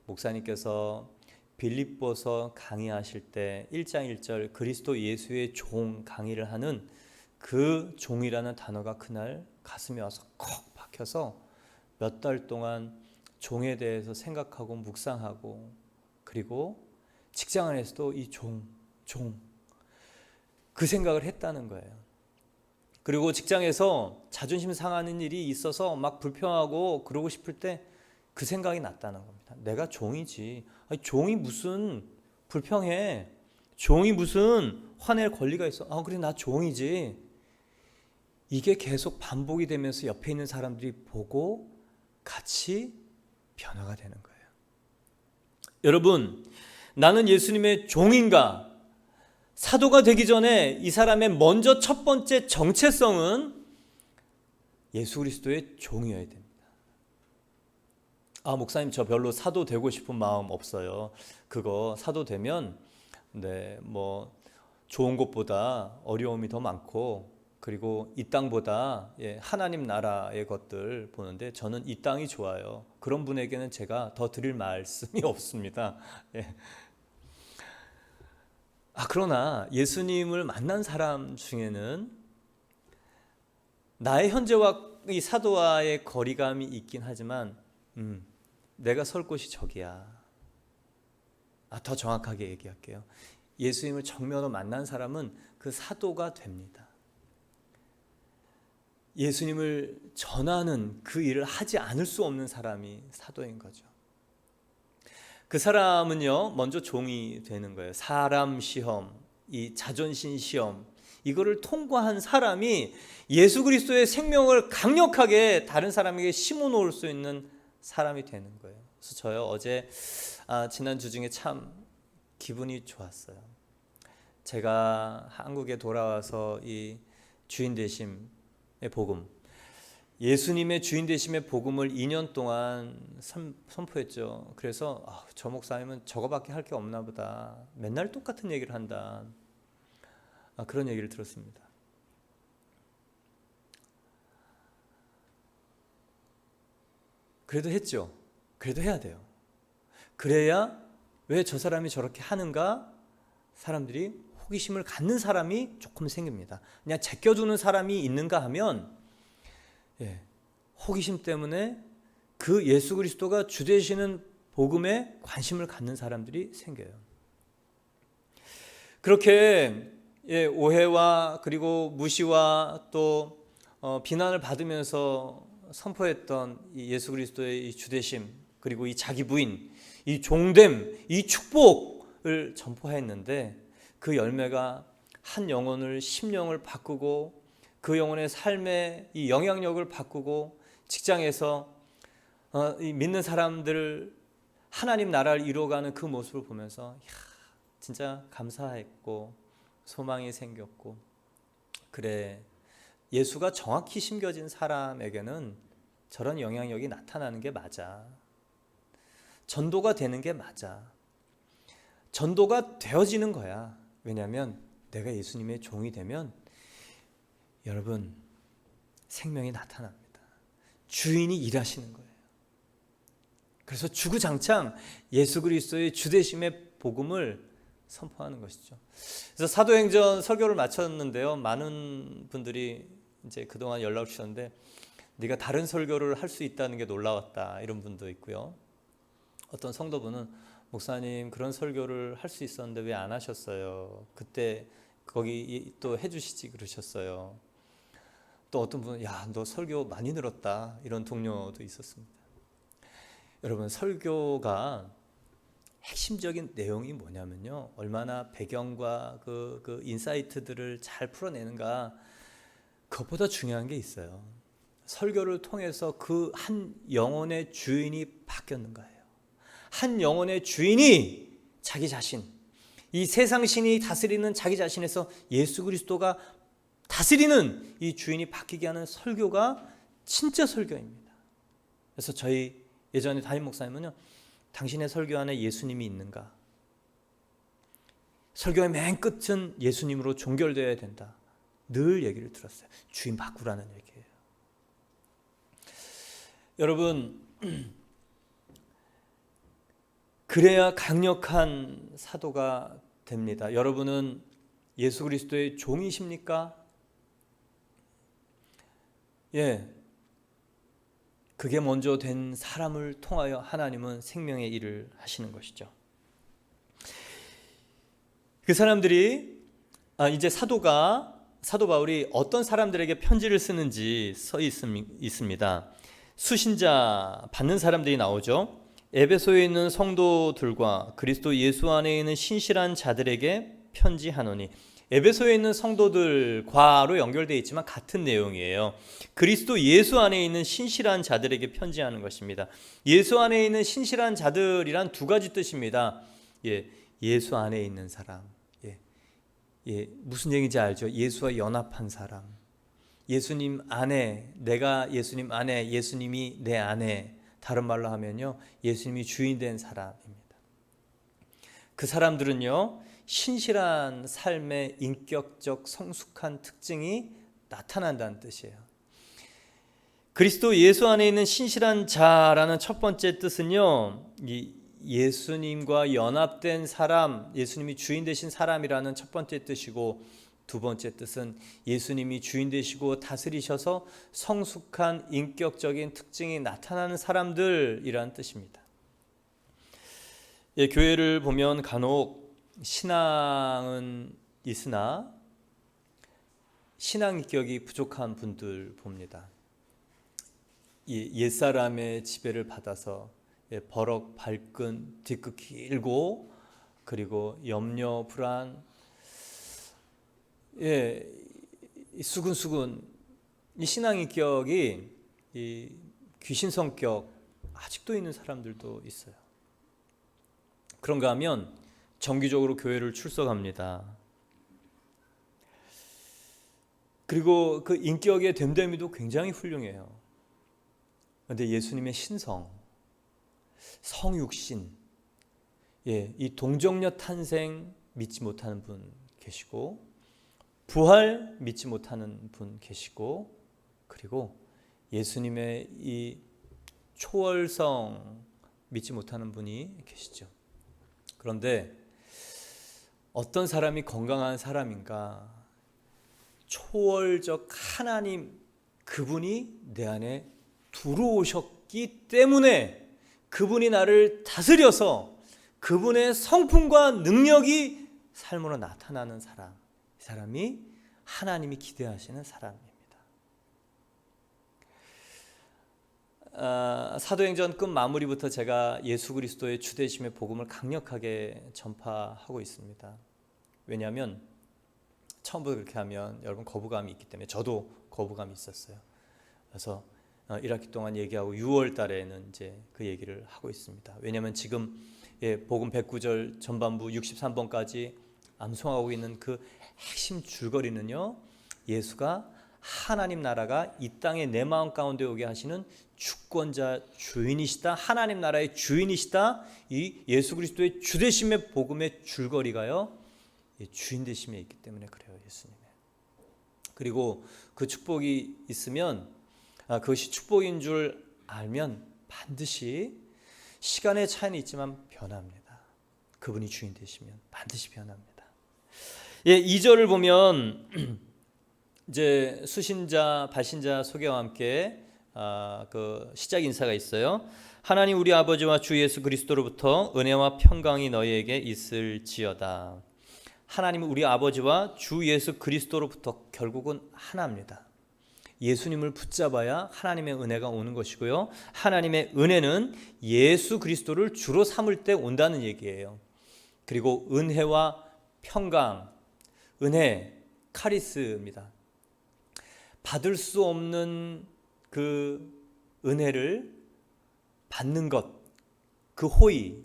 A: 목사님께서 빌립보서 강의하실 때 1장 1절 그리스도 예수의 종 강의를 하는 그 종이라는 단어가 그날 가슴에 와서 콕 박혀서 몇 달 동안 종에 대해서 생각하고 묵상하고 그리고 직장 안에서도 이 종 그 생각을 했다는 거예요. 그리고 직장에서 자존심 상하는 일이 있어서 막 불평하고 그러고 싶을 때 그 생각이 났다는 겁니다. 내가 종이지. 아니, 종이 무슨 불평해. 종이 무슨 화낼 권리가 있어. 그래 나 종이지. 이게 계속 반복이 되면서 옆에 있는 사람들이 보고 같이 변화가 되는 거예요. 여러분, 나는 예수님의 종인가? 사도가 되기 전에 이 사람의 먼저 첫 번째 정체성은 예수 그리스도의 종이어야 됩니다. 목사님 저 별로 사도 되고 싶은 마음 없어요. 그거 사도 되면 뭐 좋은 것보다 어려움이 더 많고 그리고 이 땅보다 하나님 나라의 것들 보는데 저는 이 땅이 좋아요. 그런 분에게는 제가 더 드릴 말씀이 없습니다. 그러나 예수님을 만난 사람 중에는 나의 현재와 이 사도와의 거리감이 있긴 하지만 내가 설 곳이 저기야. 더 정확하게 얘기할게요. 예수님을 정면으로 만난 사람은 그 사도가 됩니다. 예수님을 전하는 그 일을 하지 않을 수 없는 사람이 사도인 거죠. 그 사람은요, 먼저 종이 되는 거예요. 사람 시험, 이 자존심 시험, 이거를 통과한 사람이 예수 그리스도의 생명을 강력하게 다른 사람에게 심어 놓을 수 있는 사람이 되는 거예요. 그래서 저요, 어제 지난주 중에 참 기분이 좋았어요. 제가 한국에 돌아와서 이 주인 되심의 복음, 예수님의 주인 되심의 복음을 2년 동안 선포했죠. 그래서 저 목사님은 저거밖에 할 게 없나 보다, 맨날 똑같은 얘기를 한다, 그런 얘기를 들었습니다. 그래도 했죠. 그래도 해야 돼요. 그래야 왜 저 사람이 저렇게 하는가, 사람들이 호기심을 갖는 사람이 조금 생깁니다. 그냥 제껴두는 사람이 있는가 하면 호기심 때문에 그 예수 그리스도가 주 되시는 복음에 관심을 갖는 사람들이 생겨요. 그렇게 오해와 그리고 무시와 또 비난을 받으면서 선포했던 이 예수 그리스도의 이 주되심, 그리고 이 자기 부인, 이 종됨, 이 축복을 전포했는데 그 열매가 한 영혼을, 심령을 바꾸고 그 영혼의 삶의 이 영향력을 바꾸고 직장에서 이 믿는 사람들을 하나님 나라를 이루어가는 그 모습을 보면서 진짜 감사했고 소망이 생겼고, 그래, 예수가 정확히 심겨진 사람에게는 저런 영향력이 나타나는 게 맞아. 전도가 되는 게 맞아. 전도가 되어지는 거야. 왜냐하면 내가 예수님의 종이 되면 여러분, 생명이 나타납니다. 주인이 일하시는 거예요. 그래서 주구장창 예수 그리스도의 주되심의 복음을 선포하는 것이죠. 그래서 사도행전 설교를 마쳤는데요, 많은 분들이 이제 그동안 연락을 주셨는데 네가 다른 설교를 할 수 있다는 게 놀라웠다, 이런 분도 있고요. 어떤 성도분은 목사님, 그런 설교를 할 수 있었는데 왜 안 하셨어요? 그때 거기 또 해주시지 그러셨어요. 또 어떤 분은 너 설교 많이 늘었다, 이런 동료도 있었습니다. 여러분, 설교가 핵심적인 내용이 뭐냐면요, 얼마나 배경과 그 인사이트들을 잘 풀어내는가, 그것보다 중요한 게 있어요. 설교를 통해서 그 한 영혼의 주인이 바뀌었는가예요. 한 영혼의 주인이 자기 자신, 이 세상 신이 다스리는 자기 자신에서 예수 그리스도가 다스리는 이 주인이 바뀌게 하는 설교가 진짜 설교입니다. 그래서 저희 예전에 담임 목사님은요, 당신의 설교 안에 예수님이 있는가? 설교의 맨 끝은 예수님으로 종결되어야 된다, 늘 얘기를 들었어요. 주인 바꾸라는 얘기예요. 여러분, 그래야 강력한 사도가 됩니다. 여러분은 예수 그리스도의 종이십니까? 그게 먼저 된 사람을 통하여 하나님은 생명의 일을 하시는 것이죠. 그 사람들이 이제 사도 바울이 어떤 사람들에게 편지를 쓰는지 써 있습니다. 수신자 받는 사람들이 나오죠. 에베소에 있는 성도들과 그리스도 예수 안에 있는 신실한 자들에게 편지하노니, 에베소에 있는 성도들과로 연결되어 있지만 같은 내용이에요. 그리스도 예수 안에 있는 신실한 자들에게 편지하는 것입니다. 예수 안에 있는 신실한 자들이란 두 가지 뜻입니다. 예수 안에 있는 사람, 무슨 얘기인지 알죠? 예수와 연합한 사람, 예수님 안에, 내가 예수님 안에, 예수님이 내 안에, 다른 말로 하면요, 예수님이 주인 된 사람입니다. 그 사람들은요, 신실한 삶의 인격적 성숙한 특징이 나타난다는 뜻이에요. 그리스도 예수 안에 있는 신실한 자라는 첫 번째 뜻은요, 예수님과 연합된 사람, 예수님이 주인 되신 사람이라는 첫 번째 뜻이고, 두 번째 뜻은 예수님이 주인 되시고 다스리셔서 성숙한 인격적인 특징이 나타나는 사람들이라는 뜻입니다. 교회를 보면 간혹 신앙은 있으나 신앙인격이 부족한 분들 봅니다. 옛사람의 지배를 받아서 버럭 발끈 뒤끝 길고 그리고 염려 불안 수근수근 이 신앙인격이 이 귀신 성격 아직도 있는 사람들도 있어요. 그런가 하면 정기적으로 교회를 출석합니다. 그리고 그 인격의 됨됨이도 굉장히 훌륭해요. 그런데 예수님의 신성, 성육신, 이 동정녀 탄생 믿지 못하는 분 계시고, 부활 믿지 못하는 분 계시고, 그리고 예수님의 이 초월성 믿지 못하는 분이 계시죠. 그런데 어떤 사람이 건강한 사람인가? 초월적 하나님 그분이 내 안에 들어오셨기 때문에 그분이 나를 다스려서 그분의 성품과 능력이 삶으로 나타나는 사람, 이 사람이 하나님이 기대하시는 사람입니다. 사도행전 끝 마무리부터 제가 예수 그리스도의 주되심의 복음을 강력하게 전파하고 있습니다. 왜냐하면 처음부터 그렇게 하면 여러분 거부감이 있기 때문에 저도 거부감이 있었어요. 그래서 1학기 동안 얘기하고 6월 달에는 이제 그 얘기를 하고 있습니다. 왜냐하면 지금 복음 109절 전반부 63번까지 암송하고 있는 그 핵심 줄거리는요, 예수가 하나님 나라가 이 땅에 내 마음 가운데 오게 하시는 주권자 주인이시다, 하나님 나라의 주인이시다, 이 예수 그리스도의 주되심의 복음의 줄거리가요 주인 되심에 있기 때문에 그래요. 예수님의. 그리고 그 축복이 있으면 그것이 축복인 줄 알면 반드시 시간의 차이는 있지만 변합니다. 그분이 주인 되시면 반드시 변합니다. 2절을 보면 이제 수신자 발신자 소개와 함께 그 시작 인사가 있어요. 하나님 우리 아버지와 주 예수 그리스도로부터 은혜와 평강이 너희에게 있을지어다. 하나님은 우리 아버지와 주 예수 그리스도로부터 결국은 하나입니다. 예수님을 붙잡아야 하나님의 은혜가 오는 것이고요. 하나님의 은혜는 예수 그리스도를 주로 삼을 때 온다는 얘기예요. 그리고 은혜와 평강, 은혜, 카리스입니다. 받을 수 없는 그 은혜를 받는 것, 그 호의,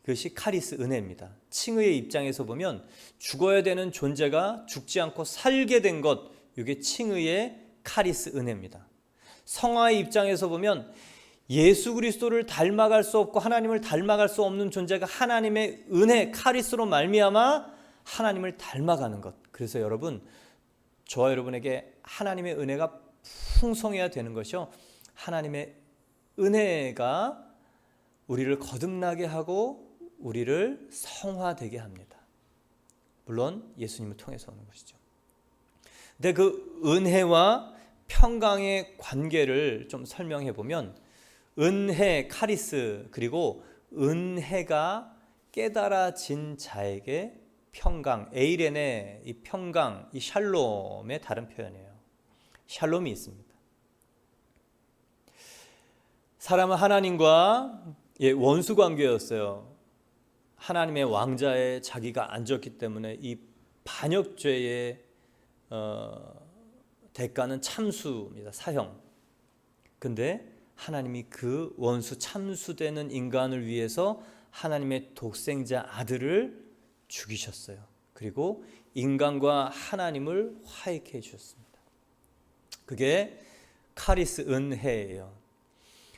A: 그것이 카리스 은혜입니다. 칭의의 입장에서 보면 죽어야 되는 존재가 죽지 않고 살게 된 것, 이게 칭의의 카리스 은혜입니다. 성화의 입장에서 보면 예수 그리스도를 닮아갈 수 없고 하나님을 닮아갈 수 없는 존재가 하나님의 은혜, 카리스로 말미암아 하나님을 닮아가는 것. 그래서 여러분, 저와 여러분에게 하나님의 은혜가 풍성해야 되는 것이요, 하나님의 은혜가 우리를 거듭나게 하고 우리를 성화되게 합니다. 물론 예수님을 통해서 오는 것이죠. 근데 그 은혜와 평강의 관계를 좀 설명해 보면, 은혜, 카리스, 그리고 은혜가 깨달아진 자에게 평강, 에이레네, 이 평강, 이 샬롬의 다른 표현이에요. 샬롬이 있습니다. 사람은 하나님과 원수 관계였어요. 하나님의 왕자에 자기가 앉았기 때문에 이 반역죄의 대가는 참수입니다. 사형. 근데 하나님이 그 원수 참수되는 인간을 위해서 하나님의 독생자 아들을 죽이셨어요. 그리고 인간과 하나님을 화해케 해주셨습니다. 그게 카리스 은혜예요.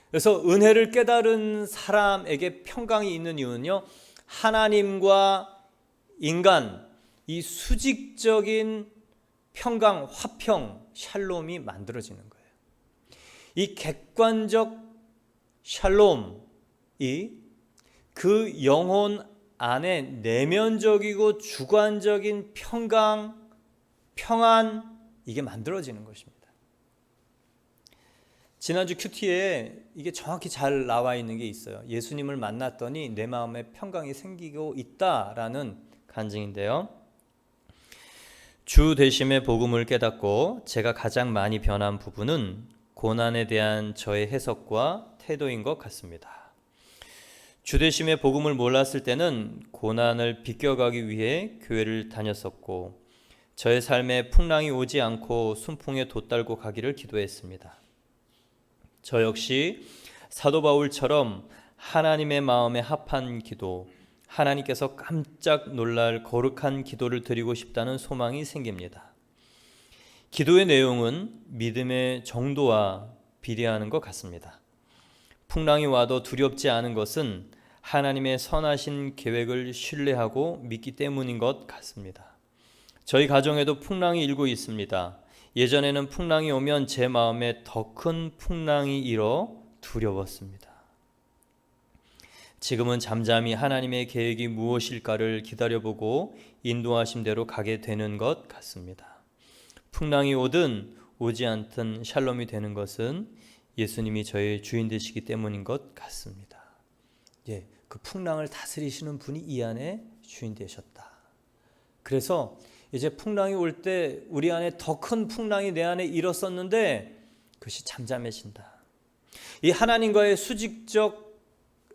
A: 그래서 은혜를 깨달은 사람에게 평강이 있는 이유는요, 하나님과 인간, 이 수직적인 평강, 화평, 샬롬이 만들어지는 거예요. 이 객관적 샬롬이 그 영혼 안에 내면적이고 주관적인 평강, 평안, 이게 만들어지는 것입니다. 지난주 큐티에 이게 정확히 잘 나와 있는 게 있어요. 예수님을 만났더니 내 마음에 평강이 생기고 있다라는 간증인데요. 주 되심의 복음을 깨닫고 제가 가장 많이 변한 부분은 고난에 대한 저의 해석과 태도인 것 같습니다. 주 되심의 복음을 몰랐을 때는 고난을 비껴가기 위해 교회를 다녔었고 저의 삶에 풍랑이 오지 않고 순풍에 돛달고 가기를 기도했습니다. 저 역시 사도 바울처럼 하나님의 마음에 합한 기도, 하나님께서 깜짝 놀랄 거룩한 기도를 드리고 싶다는 소망이 생깁니다. 기도의 내용은 믿음의 정도와 비례하는 것 같습니다. 풍랑이 와도 두렵지 않은 것은 하나님의 선하신 계획을 신뢰하고 믿기 때문인 것 같습니다. 저희 가정에도 풍랑이 일고 있습니다. 예전에는 풍랑이 오면 제 마음에 더 큰 풍랑이 일어 두려웠습니다. 지금은 잠잠히 하나님의 계획이 무엇일까를 기다려보고 인도하심대로 가게 되는 것 같습니다. 풍랑이 오든 오지 않든 샬롬이 되는 것은 예수님이 저의 주인 되시기 때문인 것 같습니다. 그 풍랑을 다스리시는 분이 이 안에 주인 되셨다. 그래서 이제 풍랑이 올 때 우리 안에 더 큰 풍랑이 내 안에 일었었는데 그것이 잠잠해진다. 이 하나님과의 수직적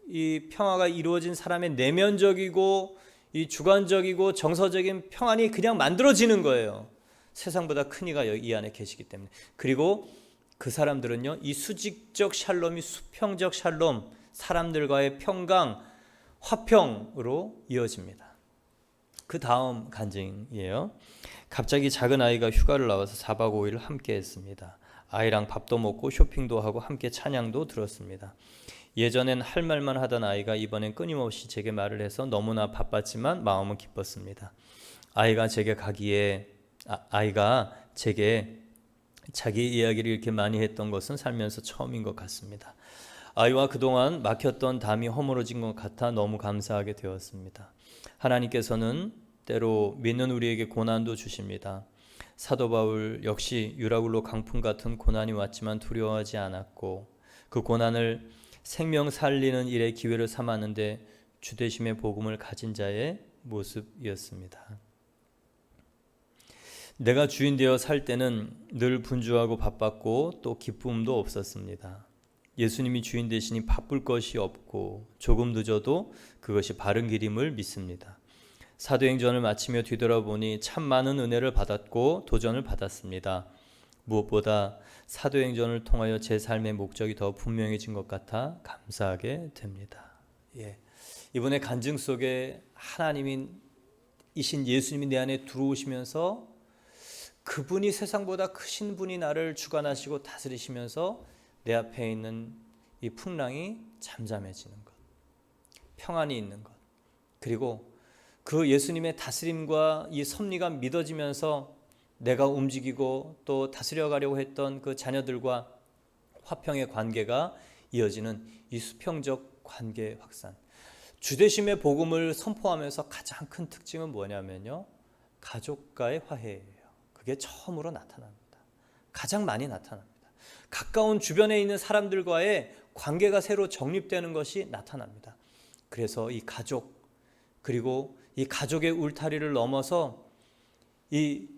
A: 이 평화가 이루어진 사람의 내면적이고 이 주관적이고 정서적인 평안이 그냥 만들어지는 거예요. 세상보다 큰 이가 이 안에 계시기 때문에. 그리고 그 사람들은요, 이 수직적 샬롬이 수평적 샬롬, 사람들과의 평강, 화평으로 이어집니다. 그 다음 간증이에요. 갑자기 작은 아이가 휴가를 나와서 4박 5일을 함께 했습니다. 아이랑 밥도 먹고 쇼핑도 하고 함께 찬양도 들었습니다. 예전엔 할 말만 하던 아이가 이번엔 끊임없이 제게 말을 해서 너무나 바빴지만 마음은 기뻤습니다. 아이가 제게 자기 이야기를 이렇게 많이 했던 것은 살면서 처음인 것 같습니다. 아이와 그동안 막혔던 담이 허물어진 것 같아 너무 감사하게 되었습니다. 하나님께서는 때로 믿는 우리에게 고난도 주십니다. 사도 바울 역시 유라굴로 강풍 같은 고난이 왔지만 두려워하지 않았고 그 고난을 생명 살리는 일의 기회를 삼았는데 주되심의 복음을 가진 자의 모습이었습니다. 내가 주인 되어 살 때는 늘 분주하고 바빴고 또 기쁨도 없었습니다. 예수님이 주인 되시니 바쁠 것이 없고 조금 늦어도 그것이 바른 길임을 믿습니다. 사도행전을 마치며 뒤돌아보니 참 많은 은혜를 받았고 도전을 받았습니다. 무엇보다 사도행전을 통하여 제 삶의 목적이 더 분명해진 것 같아 감사하게 됩니다. 이번에 간증 속에 하나님이신 예수님이 내 안에 들어오시면서 그분이 세상보다 크신 분이 나를 주관하시고 다스리시면서 내 앞에 있는 이 풍랑이 잠잠해지는 것, 평안이 있는 것, 그리고 그 예수님의 다스림과 이 섭리가 믿어지면서 내가 움직이고 또 다스려가려고 했던 그 자녀들과 화평의 관계가 이어지는 이 수평적 관계 확산. 주되심의 복음을 선포하면서 가장 큰 특징은 뭐냐면요, 가족과의 화해예요. 그게 처음으로 나타납니다. 가장 많이 나타납니다. 가까운 주변에 있는 사람들과의 관계가 새로 정립되는 것이 나타납니다. 그래서 이 가족, 그리고 이 가족의 울타리를 넘어서 이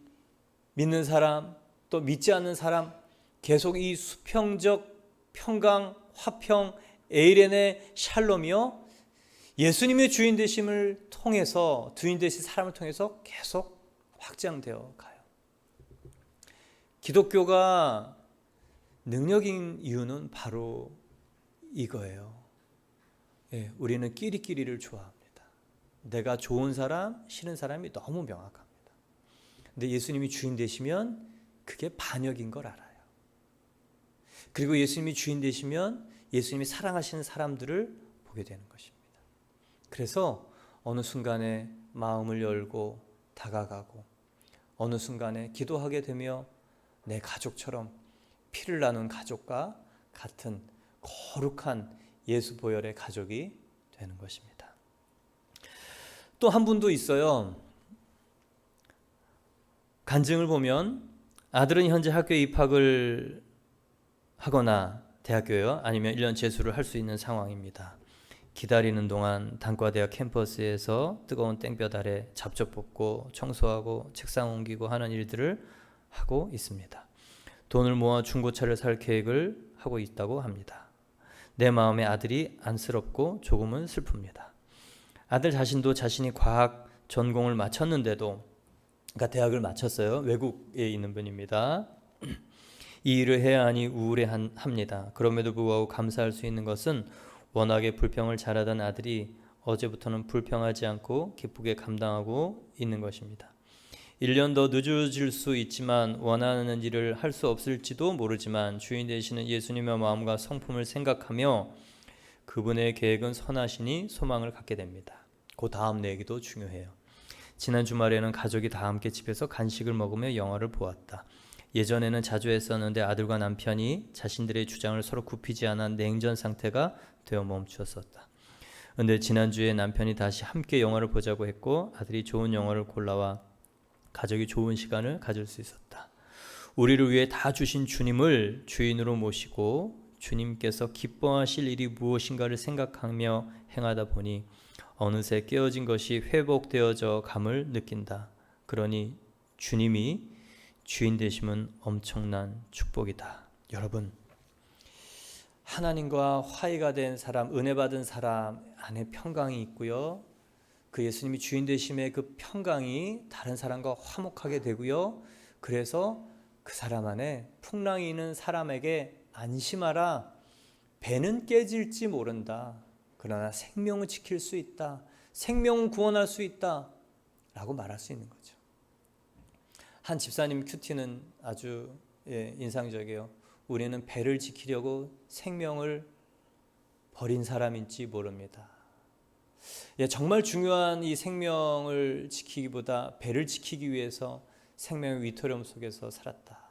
A: 믿는 사람, 또 믿지 않는 사람, 계속 이 수평적 평강, 화평, 에이렌의 샬롬이요, 예수님의 주인 되심을 통해서, 주인 되신 사람을 통해서 계속 확장되어 가요. 기독교가 능력인 이유는 바로 이거예요. 우리는 끼리끼리를 좋아합니다. 내가 좋은 사람, 싫은 사람이 너무 명확합니다. 근데 예수님이 주인 되시면 그게 반역인 걸 알아요. 그리고 예수님이 주인 되시면 예수님이 사랑하시는 사람들을 보게 되는 것입니다. 그래서 어느 순간에 마음을 열고 다가가고 어느 순간에 기도하게 되며 내 가족처럼 피를 나눈 가족과 같은 거룩한 예수 보혈의 가족이 되는 것입니다. 또 한 분도 있어요. 간증을 보면 아들은 현재 학교에 입학을 하거나 대학교요, 아니면 1년 재수를 할 수 있는 상황입니다. 기다리는 동안 단과대학 캠퍼스에서 뜨거운 땡볕 아래 잡초 뽑고 청소하고 책상 옮기고 하는 일들을 하고 있습니다. 돈을 모아 중고차를 살 계획을 하고 있다고 합니다. 내 마음에 아들이 안쓰럽고 조금은 슬픕니다. 아들 자신도 자신이 과학 전공을 마쳤는데도, 그러니까 대학을 마쳤어요. 외국에 있는 분입니다. 이 일을 해야 하니 우울해합니다. 그럼에도 불구하고 감사할 수 있는 것은 워낙에 불평을 잘하던 아들이 어제부터는 불평하지 않고 기쁘게 감당하고 있는 것입니다. 1년 더 늦어질 수 있지만 원하는 일을 할 수 없을지도 모르지만 주인 되시는 예수님의 마음과 성품을 생각하며 그분의 계획은 선하시니 소망을 갖게 됩니다. 그 다음 얘기도 중요해요. 지난 주말에는 가족이 다 함께 집에서 간식을 먹으며 영화를 보았다. 예전에는 자주 했었는데 아들과 남편이 자신들의 주장을 서로 굽히지 않아 냉전 상태가 되어 멈추었었다. 그런데 지난주에 남편이 다시 함께 영화를 보자고 했고 아들이 좋은 영화를 골라와 가족이 좋은 시간을 가질 수 있었다. 우리를 위해 다 주신 주님을 주인으로 모시고 주님께서 기뻐하실 일이 무엇인가를 생각하며 행하다 보니 어느새 깨어진 것이 회복되어져 감을 느낀다. 그러니 주님이 주인 되심은 엄청난 축복이다. 여러분, 하나님과 화해가 된 사람, 은혜 받은 사람 안에 평강이 있고요. 그 예수님이 주인 되심의 그 평강이 다른 사람과 화목하게 되고요. 그래서 그 사람 안에 풍랑이 있는 사람에게 안심하라. 배는 깨질지 모른다. 그러나 생명은 지킬 수 있다. 생명은 구원할 수 있다. 라고 말할 수 있는 거죠. 한 집사님 큐티는 아주 인상적이에요. 우리는 배를 지키려고 생명을 버린 사람인지 모릅니다. 정말 중요한 이 생명을 지키기보다 배를 지키기 위해서 생명의 위태로움 속에서 살았다.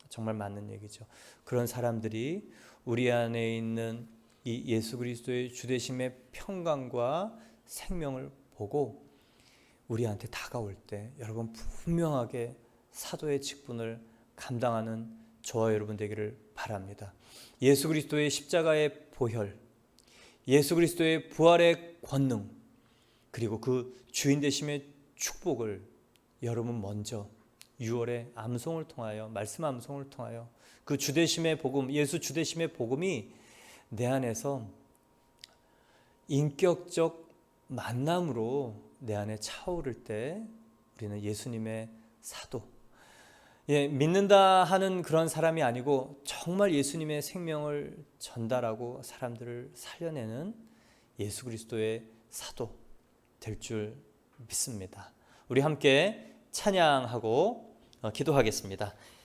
A: 정말 맞는 얘기죠. 그런 사람들이 우리 안에 있는 이 예수 그리스도의 주되심의 평강과 생명을 보고 우리한테 다가올 때 여러분 분명하게 사도의 직분을 감당하는 저와 여러분 되기를 바랍니다. 예수 그리스도의 십자가의 보혈, 예수 그리스도의 부활의 권능, 그리고 그 주인 되심의 축복을 여러분 먼저 6월의 암송을 통하여, 말씀 암송을 통하여 그 주되심의 복음, 예수 주되심의 복음이 내 안에서 인격적 만남으로 내 안에 차오를 때 우리는 예수님의 사도, 믿는다 하는 그런 사람이 아니고 정말 예수님의 생명을 전달하고 사람들을 살려내는 예수 그리스도의 사도 될 줄 믿습니다. 우리 함께 찬양하고 기도하겠습니다.